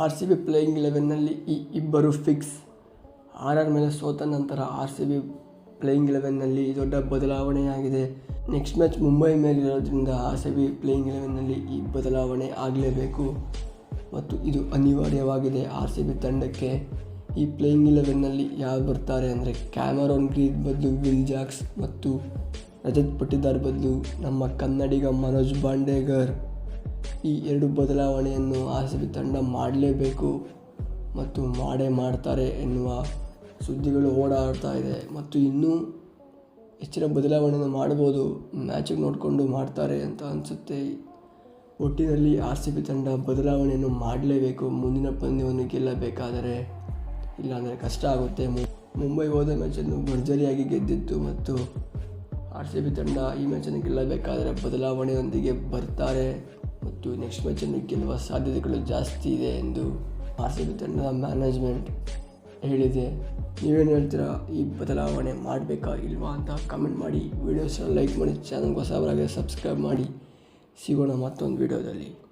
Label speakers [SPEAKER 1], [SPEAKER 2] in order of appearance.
[SPEAKER 1] R C B playing 11ನಲ್ಲಿ ಈ ಇಬ್ಬರು ಫಿಕ್ಸ್. ಮೇಲೆ ಸೋತ ನಂತರ ಆರ್ ಸಿ ಬಿ ಪ್ಲೇಯಿಂಗ್ 11ನಲ್ಲಿ ದೊಡ್ಡ ಬದಲಾವಣೆಯಾಗಿದೆ. ನೆಕ್ಸ್ಟ್ ಮ್ಯಾಚ್ ಮುಂಬೈ ಮೇಲಿರೋದ್ರಿಂದ ಆರ್ ಸಿ ಬಿ ಪ್ಲೇಯಿಂಗ್ 11ನಲ್ಲಿ ಈ ಬದಲಾವಣೆ ಆಗಲೇಬೇಕು ಮತ್ತು ಇದು ಅನಿವಾರ್ಯವಾಗಿದೆ ಆರ್ ಸಿ ಬಿ ತಂಡಕ್ಕೆ. ಈ ಪ್ಲೇಯಿಂಗ್ 11ನಲ್ಲಿ ಯಾರು ಬರ್ತಾರೆ ಅಂದರೆ ಕ್ಯಾಮರಾನ್ ಗ್ರೀನ್ ಬದಲು ವಿಲ್ ಜಾಕ್ಸ್ ಮತ್ತು ರಜತ್ ಪಟಿದಾರ್ ಬದಲು ನಮ್ಮ ಕನ್ನಡಿಗ ಮನೋಜ್ ಬಾಂಡೇಗರ್. ಈ ಎರಡು ಬದಲಾವಣೆಯನ್ನು ಆರ್ ಸಿ ಬಿ ತಂಡ ಮಾಡಲೇಬೇಕು ಮತ್ತು ಮಾಡೇ ಮಾಡ್ತಾರೆ ಎನ್ನುವ ಸುದ್ದಿಗಳು ಓಡಾಡ್ತಾ ಇದೆ ಮತ್ತು ಇನ್ನೂ ಹೆಚ್ಚಿನ ಬದಲಾವಣೆಯನ್ನು ಮಾಡ್ಬೋದು. ಮ್ಯಾಚಿಗೆ ನೋಡಿಕೊಂಡು ಮಾಡ್ತಾರೆ ಅಂತ ಅನಿಸುತ್ತೆ. ಒಟ್ಟಿನಲ್ಲಿ ಆರ್ ಸಿ ಬಿ ತಂಡ ಬದಲಾವಣೆಯನ್ನು ಮಾಡಲೇಬೇಕು ಮುಂದಿನ ಪಂದ್ಯವನ್ನು ಗೆಲ್ಲಬೇಕಾದರೆ, ಇಲ್ಲಾಂದರೆ ಕಷ್ಟ ಆಗುತ್ತೆ. ಮುಂಬೈ ಹೋದ ಮ್ಯಾಚನ್ನು ಭರ್ಜರಿಯಾಗಿ ಗೆದ್ದಿತ್ತು ಮತ್ತು ಆರ್ ಸಿ ಬಿ ತಂಡ ಈ ಮ್ಯಾಚನ್ನು ಗೆಲ್ಲಬೇಕಾದರೆ ಬದಲಾವಣೆಯೊಂದಿಗೆ ಬರ್ತಾರೆ ಮತ್ತು ನೆಕ್ಸ್ಟ್ ಮ್ಯಾಚನ್ನು ಗೆಲ್ಲುವ ಸಾಧ್ಯತೆಗಳು ಜಾಸ್ತಿ ಇದೆ ಎಂದು ಆರ್ ಸಿ ಬಿ ತಂಡದ ಮ್ಯಾನೇಜ್ಮೆಂಟ್ ಹೇಳಿದೆ. ನೀವೇನು ಹೇಳ್ತೀರಾ? ಈ ಬದಲಾವಣೆ ಮಾಡಬೇಕಾ ಇಲ್ವಾ ಅಂತ ಕಮೆಂಟ್ ಮಾಡಿ. ವಿಡಿಯೋಸ್ನ ಲೈಕ್ ಮಾಡಿ, ಚಾನಲ್ಗೆ ಹೊಸಬರಾಗಿ ಸಬ್ಸ್ಕ್ರೈಬ್ ಮಾಡಿ. ಸಿಗೋಣ ಮತ್ತೊಂದು ವಿಡಿಯೋದಲ್ಲಿ.